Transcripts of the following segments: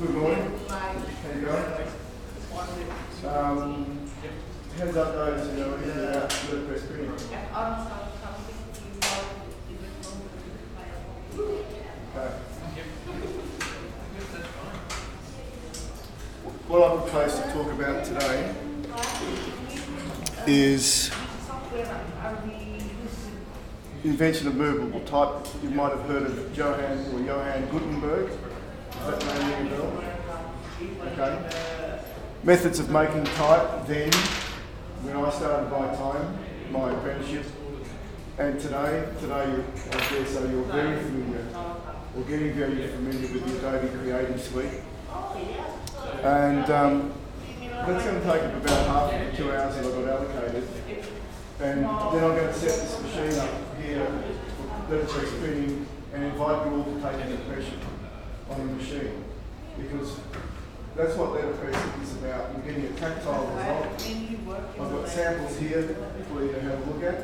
Good morning. How you going? Hands up those who know anything about letterpress printing. Okay. What I propose to talk about today is invention of movable type. You might have heard of Johann Gutenberg. Does that name ring a bell? Okay. Methods of making type then, when I started my apprenticeship, and today I dare say you're very familiar, or getting very familiar with the Adobe Creative Suite. And that's going to take about half of the 2 hours that I got allocated. And then I'm going to set this machine up here for letterpress printing and invite you all to take an impression on the machine, because that's what letterpress is about. You're getting a tactile result. I've got samples here for you to have a look at.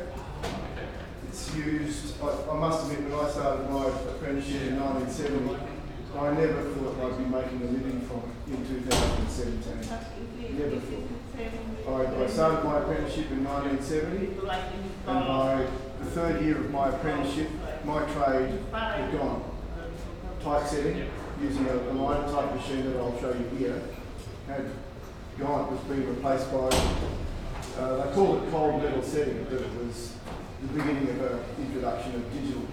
It's used, I must admit, when I started my apprenticeship in 1970, I never thought I'd be making a living from it in 2017. Never thought. I started my apprenticeship in 1970, and by the third year of my apprenticeship, my trade had gone. Typesetting, using a line type machine that I'll show you here, had gone. It was being replaced by, they call it cold metal setting, but it was the beginning of an introduction of digital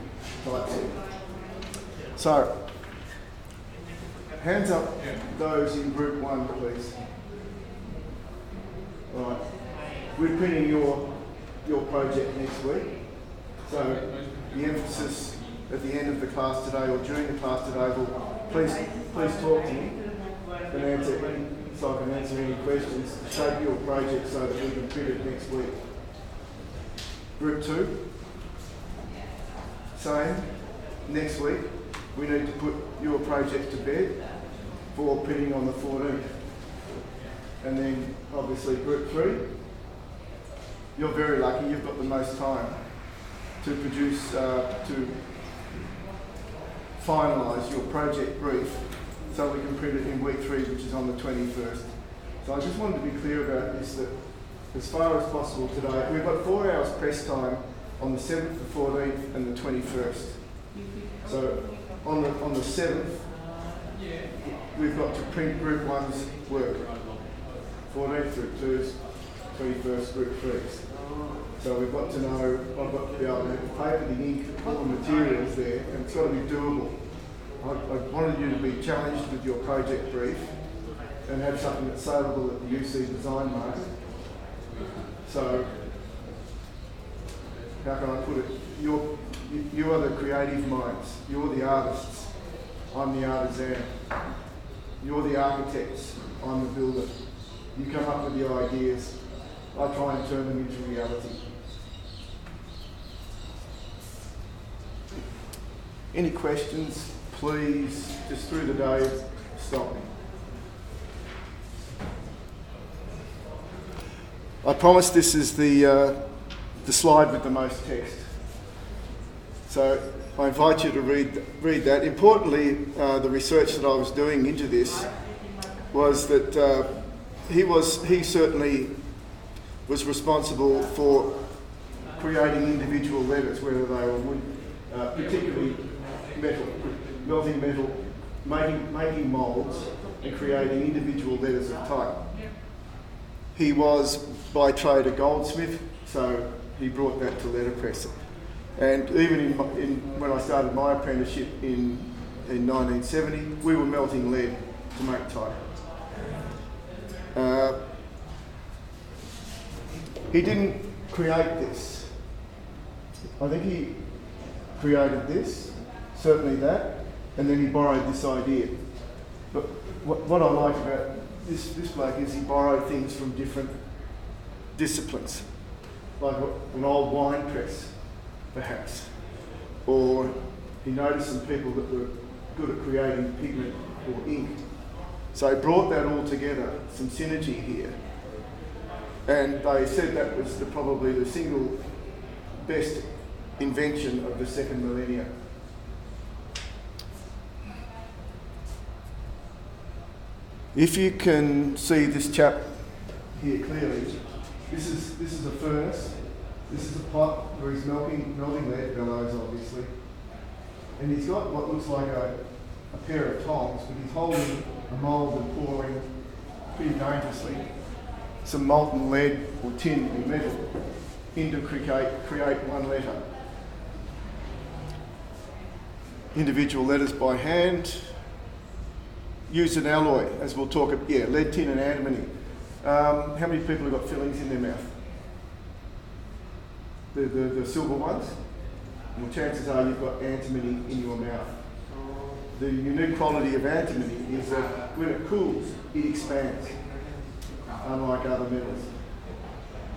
typesetting. So, hands up those in group 1, please. Right. We're printing your project next week. So the emphasis at the end of the class today or during the class today will please talk to me and answer so I can answer any questions to shape your project so that we can print it next week. Group 2, same. Next week we need to put your project to bed for printing on the 14th. And then obviously group 3, you're very lucky, you've got the most time to produce, to finalise your project brief so we can print it in week 3, which is on the 21st. So I just wanted to be clear about this, that as far as possible today, we've got 4 hours press time on the 7th, the 14th and the 21st. So on the 7th, we've got to print group 1's work. 14th, group 2's, 21st, group 3's. So we've got to know, I've got to be able to have the paper, the ink, all the materials there, and it's got to be doable. I wanted you to be challenged with your project brief and have something that's saleable at the UC Design Market. So, how can I put it? You are the creative minds, you're the artists, I'm the artisan. You're the architects, I'm the builder. You come up with the ideas, I try and turn them into reality. Any questions, please, just through the day, stop me. I promise this is the slide with the most text. So I invite you to read that. Importantly, the research that I was doing into this was that he certainly was responsible for creating individual letters, whether they were wood, particularly metal, melting metal, making moulds and creating individual letters of type. He was by trade a goldsmith, so he brought that to letterpress. And even when I started my apprenticeship in 1970, we were melting lead to make type. He didn't create this. I think he created this, certainly that, and then he borrowed this idea. But what I like about this bloke is he borrowed things from different disciplines, like an old wine press, perhaps, or he noticed some people that were good at creating pigment or ink. So he brought that all together, some synergy here. And they said that was probably the single best invention of the second millennia. If you can see this chap here clearly, this is a furnace. This is a pot where he's melting lead bellows, obviously. And he's got what looks like a pair of tongs, but he's holding a mould and pouring pretty dangerously some molten lead or tin or metal in to create one letter. Individual letters by hand. Use an alloy, as we'll talk about, lead, tin and antimony. How many people have got fillings in their mouth? The silver ones? Well, chances are you've got antimony in your mouth. The unique quality of antimony is that when it cools, it expands, unlike other metals.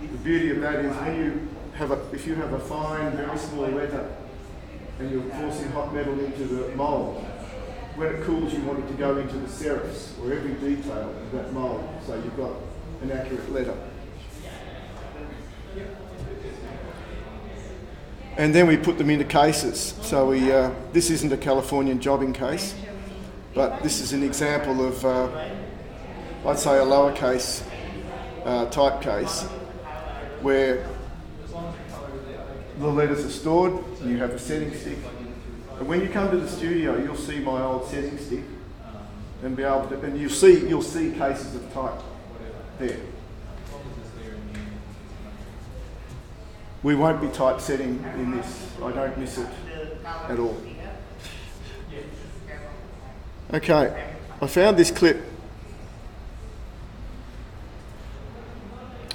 The beauty of that is if you have a fine, very small letter and you're forcing hot metal into the mould, when it cools you want it to go into the serifs, or every detail of that mould, so you've got an accurate letter. And then we put them into cases. So this isn't a Californian jobbing case, but this is an example of, I'd say, a lowercase type case, where the letters are stored. You have a setting stick, and when you come to the studio, you'll see my old setting stick, and be able to, and you'll see cases of type there. We won't be typesetting in this. I don't miss it at all. Okay, I found this clip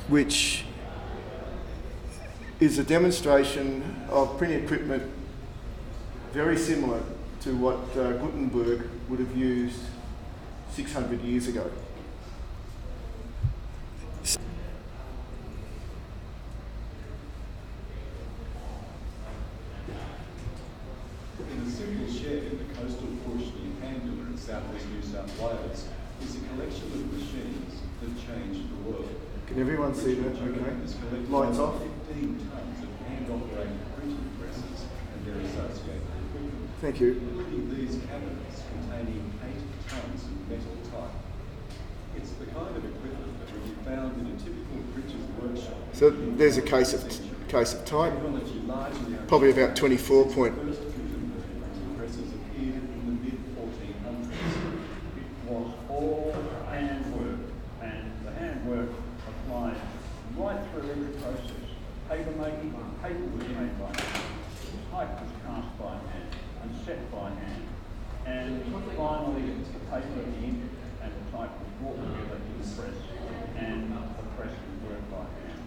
which is a demonstration of printing equipment very similar to what Gutenberg would have used 600 years ago. Southwest New South Wales is a collection of machines that changed the world. Can everyone see that? Okay. Lights off. 15 tonnes of hand-operated printing presses and their associated equipment. Thank you. Including these cabinets containing 8 tonnes of metal type. It's the kind of equipment that would be found in a typical printer's workshop. So there's a case of type, probably about 24 point. All handwork, and the handwork applied right through every process. Paper making, paper was made by hand, type was cast by hand and set by hand, and finally the paper, the ink and the type was brought together in the press, and the press was worked by hand.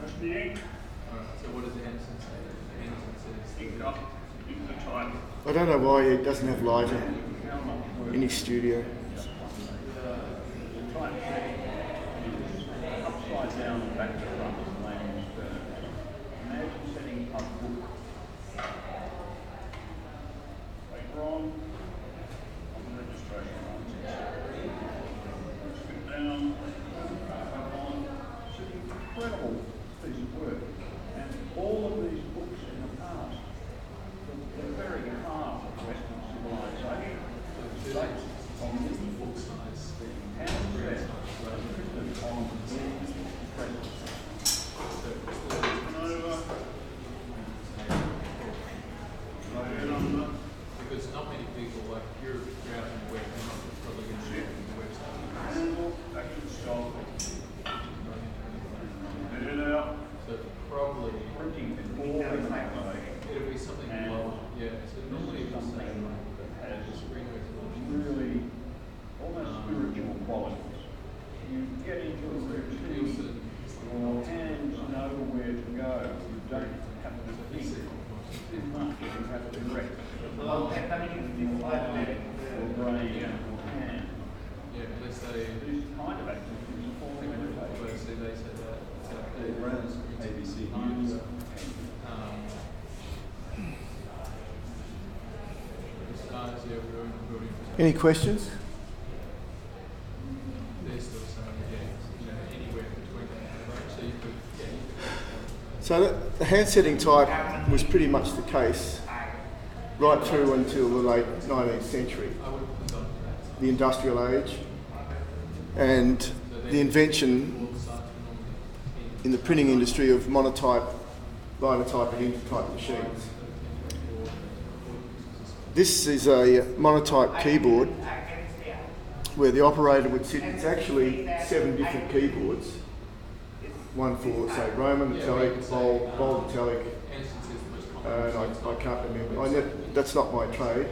First the ink. So what does Anderson say? Anderson says Ink up, ink the type. I don't know why he doesn't have lighting in his studio. The type is upside down and back to front and laying in stern. Imagine setting up a book. Later on the registration runs. Sit down, on. It's an incredible piece of work. And all of these books in the past, the very heart of Western civilization, based on these book size, the handset printed on these presses. because not many people like you're out in the web, they're not probably going to share it on the website. Handle, action, stop. Get it out. So probably Printing is all the calculation. it'll be something low. Yeah. So normally it's Something something that has spring resolution. really almost spiritual qualities. You get into a routine, your hands know where to go. You don't have to think too much. You have to direct your brain, your hand. Yeah, they say This kind of activity is a form of meditation. they say that Dave Brown's ABC News. the stars, yeah, we're in the building. Any questions? They're still saying, yeah, anywhere between that. So you could, So the hand setting type was pretty much the case right through until the late 19th century, I would have done that. the industrial age. and the invention in the printing industry of monotype, linotype and intertype machines. This is a monotype keyboard where the operator would sit. It's actually 7 different keyboards. One for, say, Roman, metallic, bold metallic, and I can't remember. That's not my trade,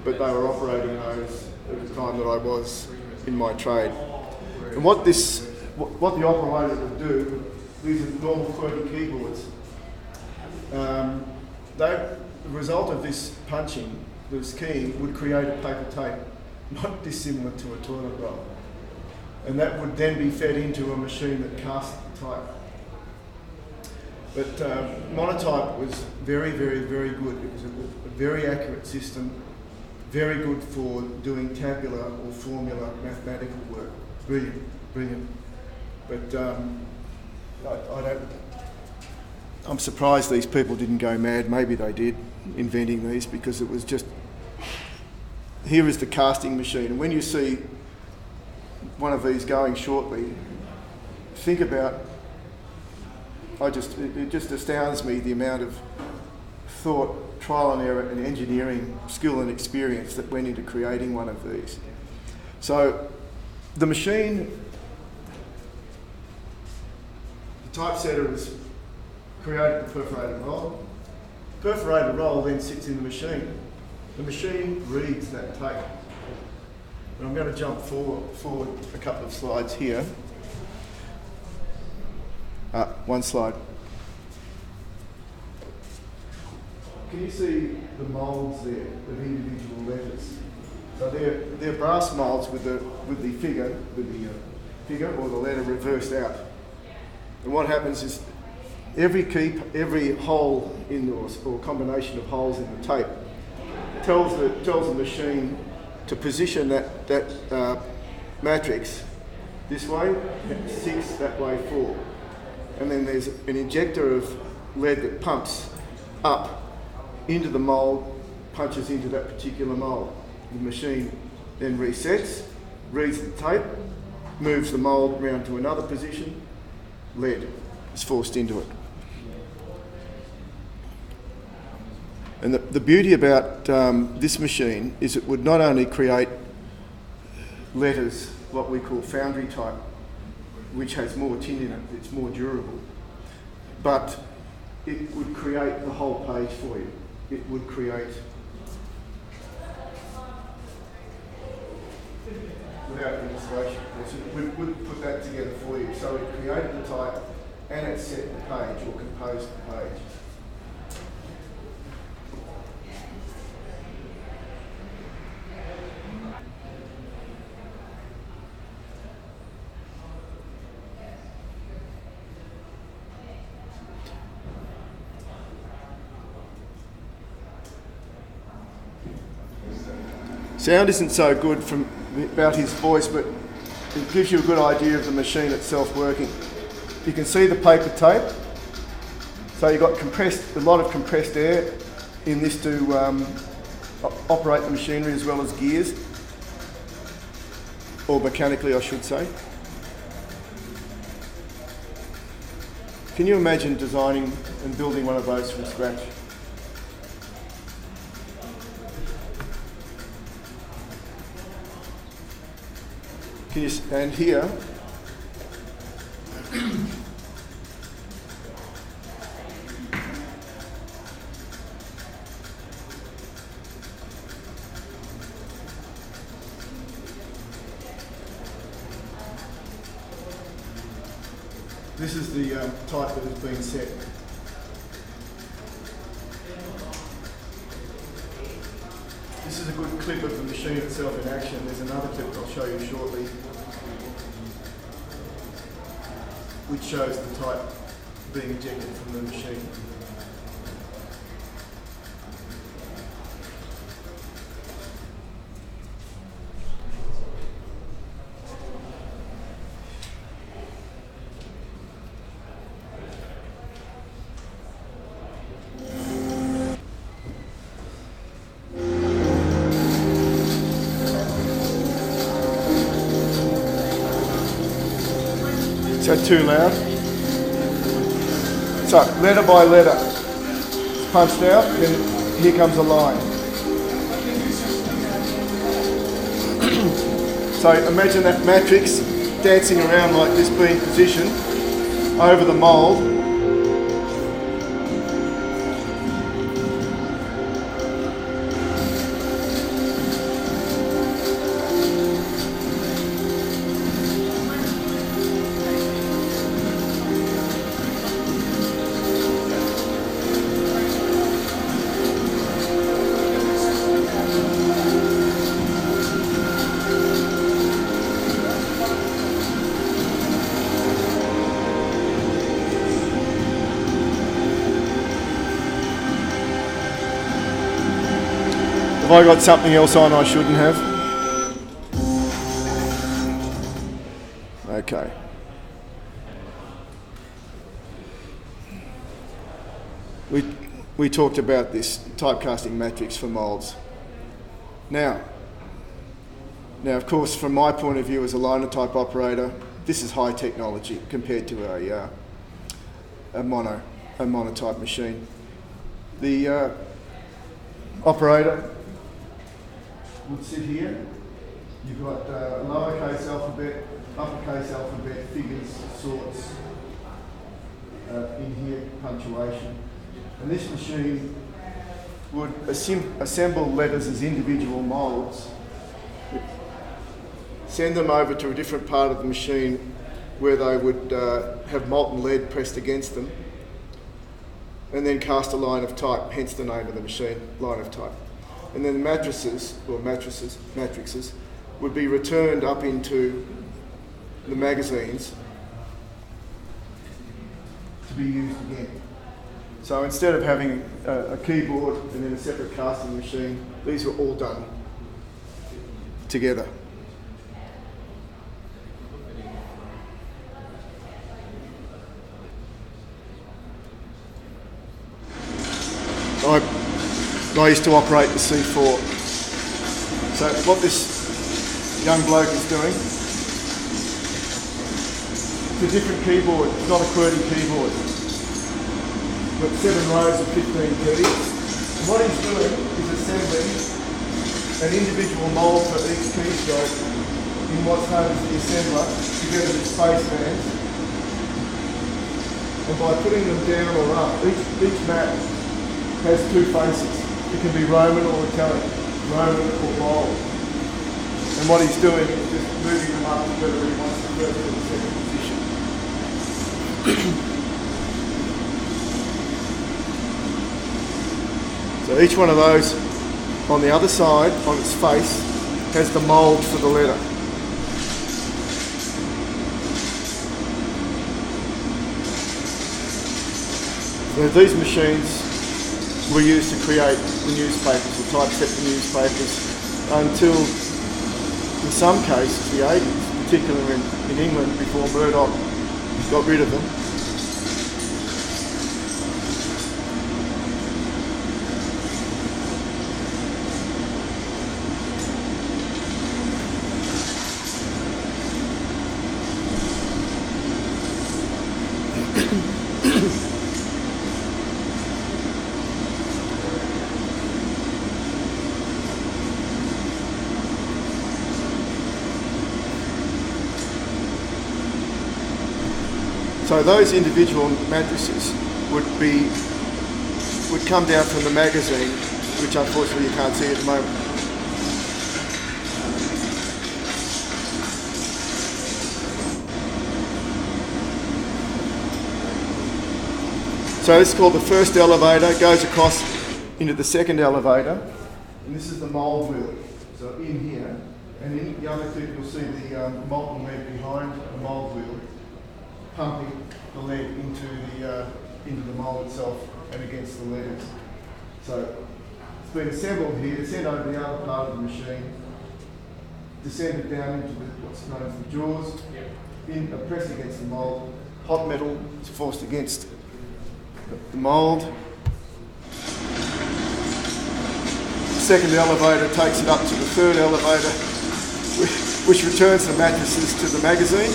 but they were operating those at the time that I was in my trade. And what the operator would do, these are normal QWERTY keyboards. The result of this punching, this keying, would create a paper tape, not dissimilar to a toilet roll. And that would then be fed into a machine that cast the type. But monotype was very, very, very good. It was a very accurate system, very good for doing tabular or formula mathematical work. Brilliant, brilliant. But I'm surprised these people didn't go mad. Maybe they did, inventing these, because it was just, here is the casting machine. And when you see one of these going shortly, think about, it just astounds me the amount of thought, trial and error and engineering skill and experience that went into creating one of these. So the machine, the typesetter was created the perforated roll. Perforated roll then sits in the machine. The machine reads that tape. And I'm going to jump forward a couple of slides here. One slide. Can you see the moulds there of individual letters? So they're brass moulds with the figure or the letter reversed out. And what happens is every hole in or combination of holes in the tape tells the machine to position that matrix this way, 6, that way 4. And then there's an injector of lead that pumps up into the mould, punches into that particular mould. The machine then resets, reads the tape, moves the mould round to another position, lead is forced into it. And the beauty about this machine is it would not only create letters, what we call foundry type, which has more tin in it, it's more durable, but it would create the whole page for you. It would create, without illustration, it would put that together for you. So it created the type and it set the page or composed the page. Sound isn't so good about his voice, but it gives you a good idea of the machine itself working. You can see the paper tape. So you've got a lot of compressed air in this to operate the machinery as well as gears, or mechanically I should say. Can you imagine designing and building one of those from scratch? And here, this is the type that has been set. This is a good clip of the machine itself in action. There's another clip I'll show you shortly, which shows the type being ejected from the machine. Is that too loud? So, letter by letter. It's punched out, then here comes a line. So imagine that matrix dancing around like this, being positioned over the mould. Have I got something else on I shouldn't have? Okay. We talked about this typecasting matrix for moulds. Now of course, from my point of view as a linotype operator, this is high technology compared to a monotype machine. The operator would sit here. You've got lowercase alphabet, uppercase alphabet, figures, sorts, in here, punctuation. And this machine would assemble letters as individual moulds, send them over to a different part of the machine where they would have molten lead pressed against them, and then cast a line of type, hence the name of the machine, line of type. And then the matrices would be returned up into the magazines to be used again. So instead of having a keyboard and then a separate casting machine, these were all done together. I used to operate the C4. So what this young bloke is doing, it's a different keyboard, it's not a QWERTY keyboard. We've got 7 rows of 15 keys. And what he's doing is assembling an individual mould for each keystroke in what's known as the assembler, together with space bands. And by putting them down or up, each map has 2 faces. It can be Roman or Italic, Roman or bold. And what he's doing is just moving them up to whether he wants the first or the second position. So each one of those on the other side, on its face, has the mould for the letter. So these machines were used to create the newspapers, or typeset the newspapers, until, in some cases, the 80s, particularly in England before Murdoch got rid of them. So those individual matrices would come down from the magazine, which unfortunately you can't see at the moment. So this is called the first elevator, goes across into the second elevator, and this is the mould wheel. So in here, and in the other clip you'll see the molten lead behind the mould wheel, pumping the lead into the mould itself and against the letters. So it's been assembled here, sent over the other part of the machine, descended down into what's known as the jaws, pressed against the mould, hot metal is forced against the mould. The second elevator takes it up to the third elevator, which returns the matrices to the magazine.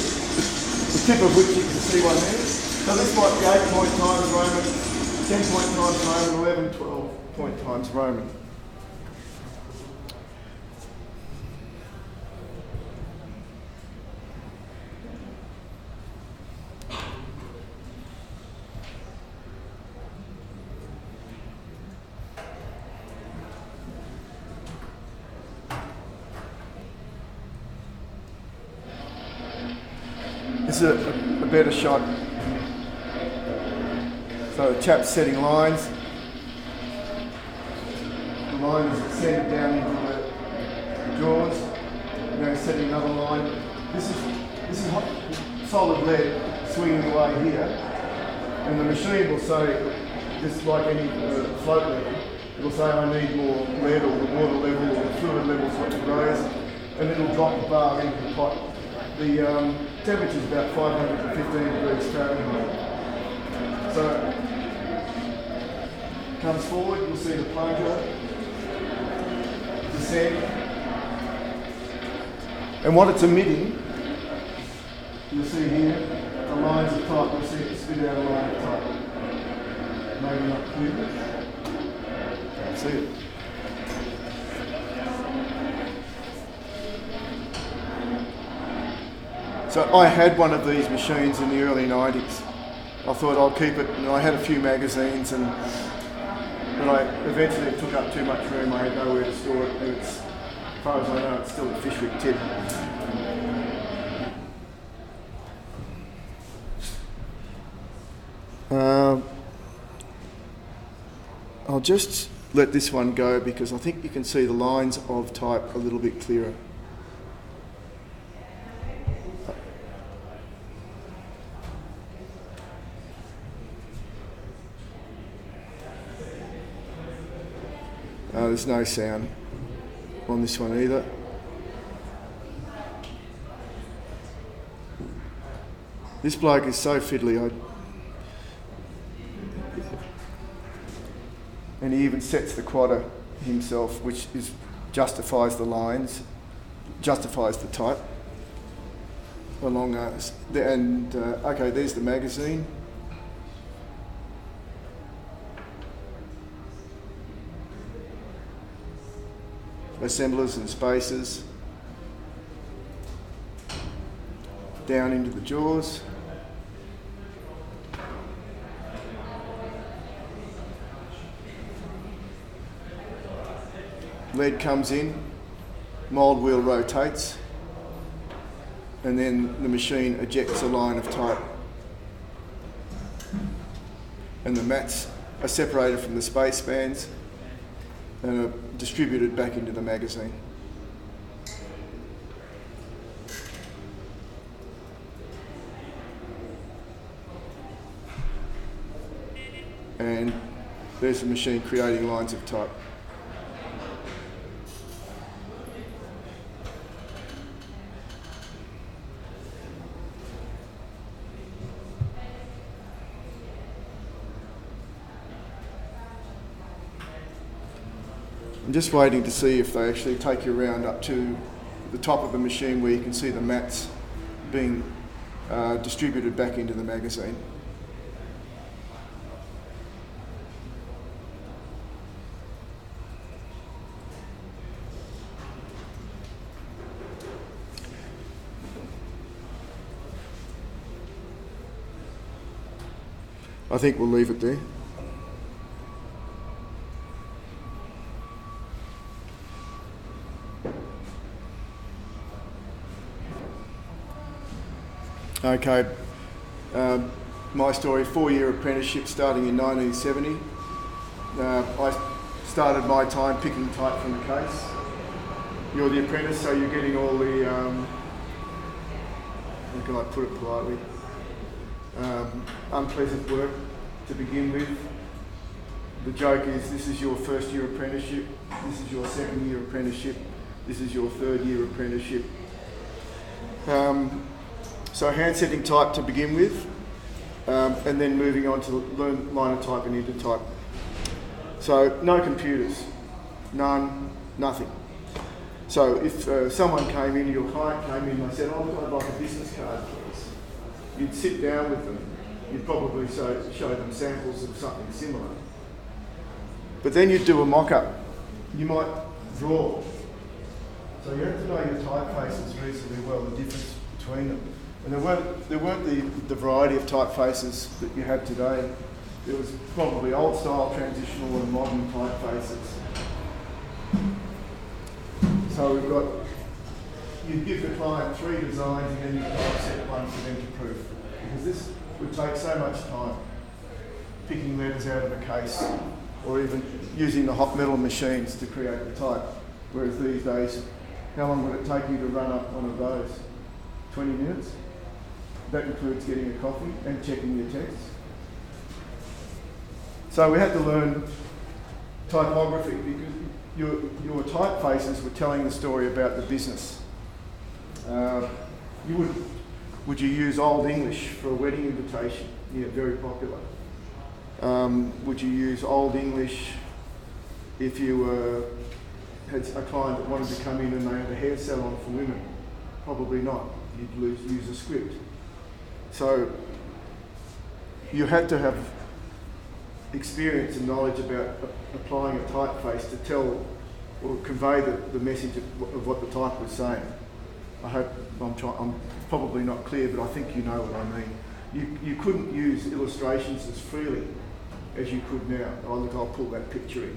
the tip of which you can see one there. So this might be 8 point times Roman, 10 point times Roman, 11, 12 point times Roman. This is a better shot. So the chap's setting lines. The line is extended down into the jaws. Now setting another line. This is hot, solid lead swinging away here, and the machine will say, just like any float level, it'll say I need more lead, or the water level or the fluid level's got to raise, and it'll drop the bar into the pot. The temperature is about 515 degrees Fahrenheit. So, comes forward, you'll see the plunger descend. And what it's emitting, you'll see here, the lines of type, you'll see it spit out a line of type. Maybe not clear. Can't see it. So I had one of these machines in the early 90s. I thought I'll keep it, and I had a few magazines, but eventually it took up too much room. I had nowhere to store it, and as far as I know, it's still a Fishwick tip. I'll just let this one go because I think you can see the lines of type a little bit clearer. There's no sound on this one either. This bloke is so fiddly, and he even sets the quadder himself, which justifies the lines, justifies the type along us. Okay, there's the magazine. Assemblers and spacers down into the jaws. Lead comes in, mould wheel rotates, and then the machine ejects a line of type. And the mats are separated from the space bands and are distributed back into the magazine. And there's the machine creating lines of type. I'm just waiting to see if they actually take you around up to the top of the machine where you can see the mats being distributed back into the magazine. I think we'll leave it there. Okay, my story, 4-year apprenticeship starting in 1970. I started my time picking type from the case. You're the apprentice, so you're getting all the, how can I put it politely, unpleasant work to begin with. The joke is this is your 1st year apprenticeship, this is your 2nd year apprenticeship, this is your 3rd year apprenticeship. So hand setting type to begin with, and then moving on to learn liner type and intertype. So no computers, none, nothing. So if someone came in, your client came in and they said, oh, I'd like a business card, please. you'd sit down with them, you'd probably show them samples of something similar. But then you'd do a mock-up. You might draw. So you have to know your typefaces reasonably well, the difference between them. And there weren't the variety of typefaces that you have today. There was probably old style, transitional and modern typefaces. So we've got, you give the client 3 designs and then you typeset one for them to proof. Because this would take so much time, picking letters out of a case, or even using the hot metal machines to create the type. Whereas these days, how long would it take you to run up one of those? 20 minutes? That includes getting a coffee and checking your text. So we had to learn typography because your typefaces were telling the story about the business. Would you use Old English for a wedding invitation? Yeah, very popular. Would you use Old English if you had a client that wanted to come in and they had a hair salon for women? Probably not. You'd use a script. So you had to have experience and knowledge about applying a typeface to tell or convey the message of what the type was saying. I hope I'm probably not clear, but I think you know what I mean. You couldn't use illustrations as freely as you could now. Oh look, I'll pull that picture in.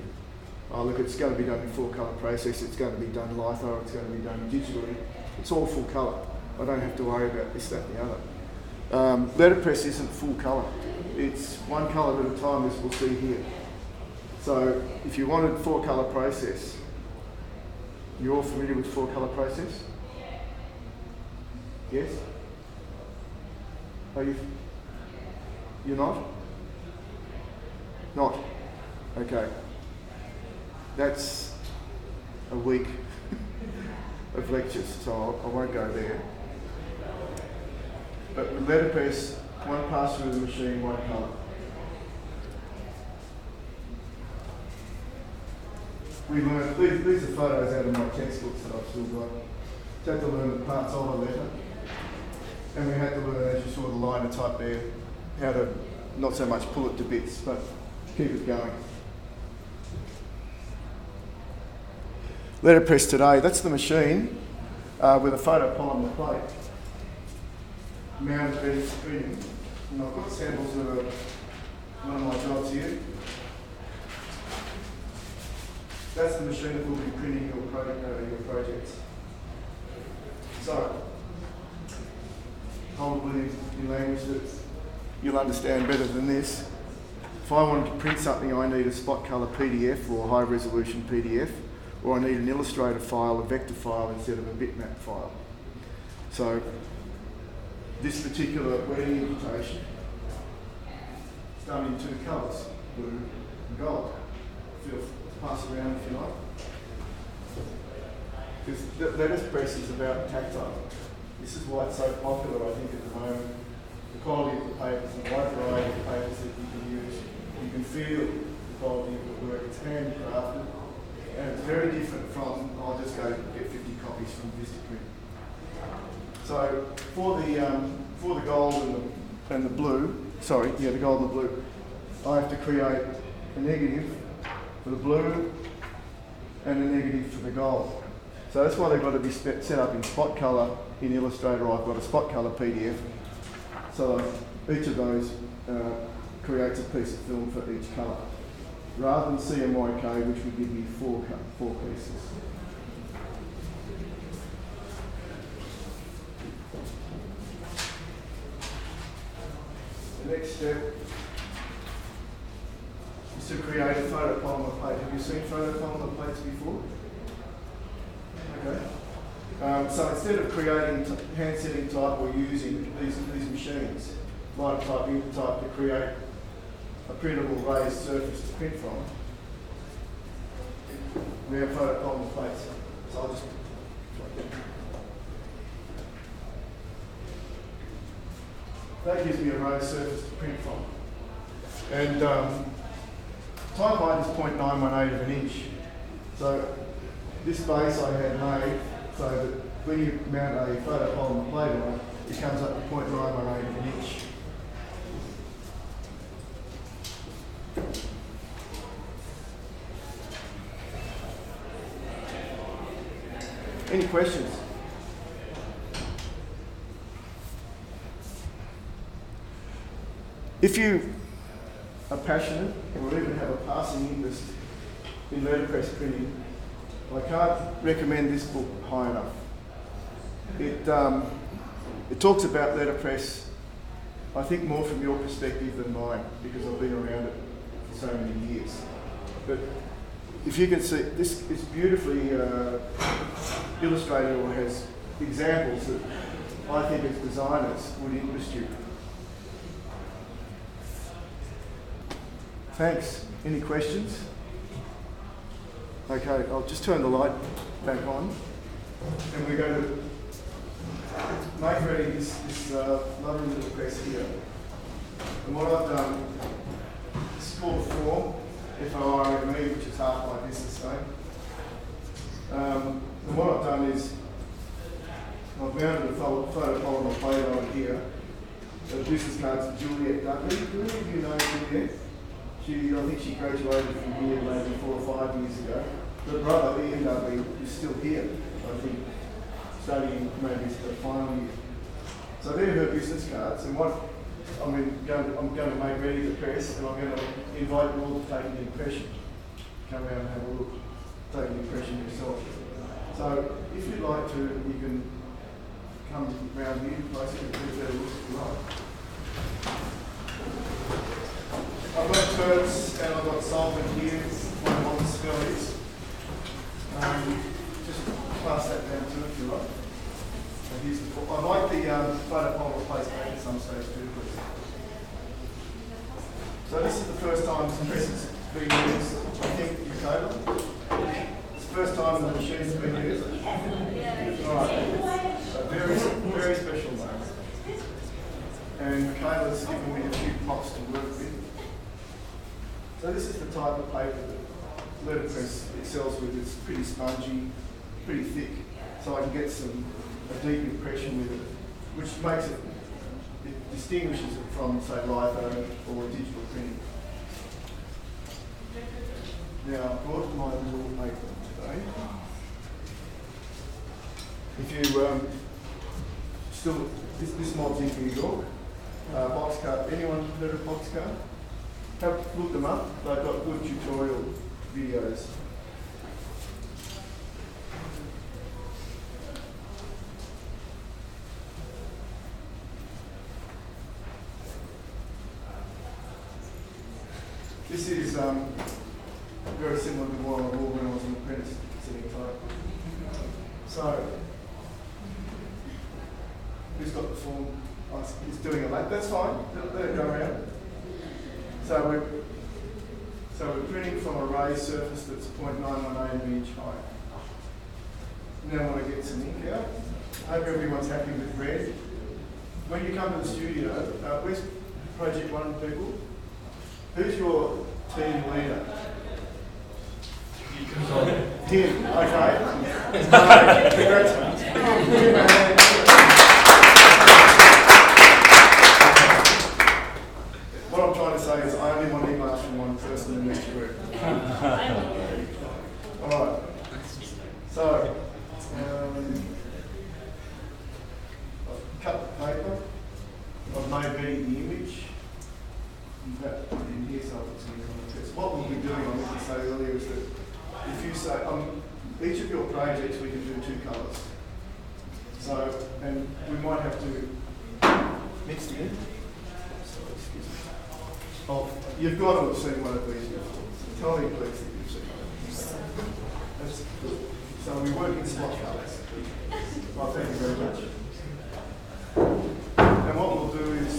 Oh look, it's going to be done in 4-colour process, it's going to be done litho, it's going to be done digitally. It's all full colour. I don't have to worry about this, that and the other. Letterpress isn't full colour. It's 1 colour at a time, as we'll see here. So if you wanted 4-colour process, you're all familiar with 4-colour process? Yes? Are you? You're not? Not? Okay. That's a week of lectures, so I won't go there. But with letterpress, 1 pass through the machine, 1 colour. We learned, these are photos out of my textbooks that I've still got. So had to learn the parts of a letter. And we had to learn, as you saw the liner type there, how to not so much pull it to bits, but keep it going. Letterpress today, that's the machine with a photopolymer plate mounted ready for printing. And I've got samples of one of my jobs here. That's the machine that will be printing your projects. So, probably in language that you'll understand better than this. If I wanted to print something, I need a spot colour PDF or a high resolution PDF, or I need an Illustrator file, a vector file instead of a bitmap file. So this particular wedding invitation is done in 2 colours, blue and gold. Feel to pass around if you like. Because letterpress is about tactile. This is why it's so popular, I think, at the moment. The quality of the papers and the wide variety of papers that you can use. You can feel the quality of the work. It's handcrafted, and it's very different from, I'll just go get 50 copies from Vistaprint. So for the gold and the blue, the gold and the blue, I have to create a negative for the blue and a negative for the gold. So that's why they've got to be set up in spot colour in Illustrator. I've got a spot colour PDF. So each of those creates a piece of film for each colour, rather than CMYK, which would give me 4 pieces. The next step is to create a photopolymer plate. Have you seen photopolymer plates before? Okay. So instead of creating hand setting type or using these machines, linotype, intertype, to create a printable raised surface to print from, we have photopolymer plates. So I'll just that gives me a raised surface to print from. And type height is 0.918 of an inch. So this base I had made so that when you mount a photopolymer plate on it, it comes up to 0.918 of an inch. Any questions? If you are passionate or even have a passing interest in letterpress printing, I can't recommend this book high enough. It talks about letterpress, I think, more from your perspective than mine, because I've been around it for so many years. But if you can see, this is beautifully illustrated, or has examples that I think as designers would interest you. Thanks. Any questions? Okay, I'll just turn the light back on, and we're going to make ready this lovely little press here. And what I've done, this is called a form, F-O-R-M-E, which is half my business name. And what I've done is I've mounted a photopolymer plate on here. The business card's for Juliet Dudley. Do any of you know Juliet? I think she graduated from here maybe 4 or 5 years ago. Her brother, Ian Dudley, is still here, I think, studying maybe his final year. So they're her business cards, and what I'm going to make ready the press, and I'm going to invite you all to take an impression. Come around and have a look, take an impression yourself. So if you'd like to, you can come round here, basically, do a better look if you like. I've got turds and I've got solvent here, what I want to smell is. Just pass that down to it if you like. And here's the, I'd like the photopolymer place back at some stage too, please. So this is the first time this press has been used, I think, in Taylor. It's the first time the machine's been used. Alright, so very special moment. And Michaela's given me a few pots to work with. So this is the type of paper that letterpress excels with. It's pretty spongy, pretty thick, so I can get a deep impression with it, which makes it distinguishes it from, say, litho or digital printing. Now, I've brought my little paper today. If you this mob's in New York, Boxcar. Anyone heard of Boxcar? Have looked them up. They've got good tutorial videos. This is very similar to what I wore when I was an apprentice sitting tight. So, who's got the form? Oh, he's doing a lap. That's fine. Let it go around. So we're printing from a raised surface that's 0.918 of an inch high. Now I want to get some ink out. I hope everyone's happy with red. When you come to the studio, where's Project 1 people? Who's your team leader? Tim, okay. Congratulations. What I'm trying to say is I only want emails from one person in each group. Alright. So, I've cut the paper. I've made ready the image. That in here, so it's going to come on the test. What we'll be doing, I meant to say earlier, is that if you say, each of your projects we can do 2 colours. So, and we might have to mix the ink. Excuse me. Oh, you've got to have seen one of these before. Tell me please that you've seen one. That's good. So we work in spot colours. Well, thank you very much. And what we'll do is,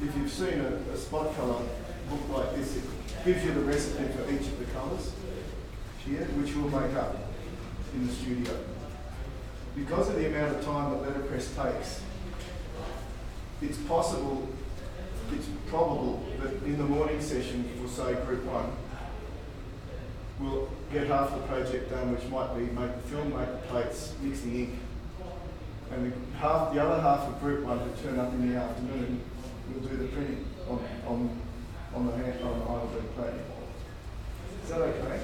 if you've seen a spot colour book like this, it gives you the recipe for each of the colours here, which we'll make up in the studio. Because of the amount of time that letterpress takes, it's probable that in the morning session for, say, Group 1, we'll get half the project done, which might be make the film, make the plates, mix the ink, and the other half of group one will turn up in the afternoon. We'll do the printing on the ILB plate. Is that okay?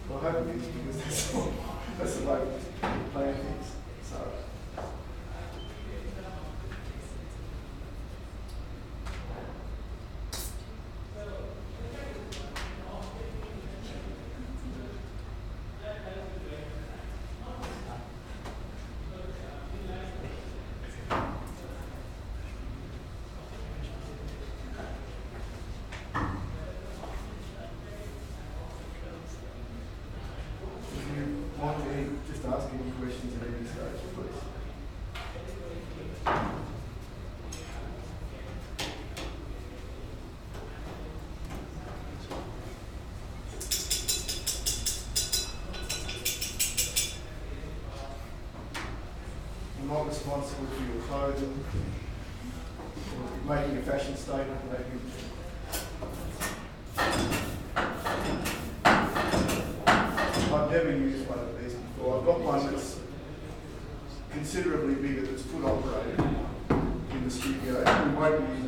Well, I hope it is, because that's the way we plan things. So. Just ask any questions at any stage, please. I'm not responsible for your clothing, or making a fashion statement, I've never used one of these before. I've got one that's considerably bigger, that's foot operated in the studio. We won't be using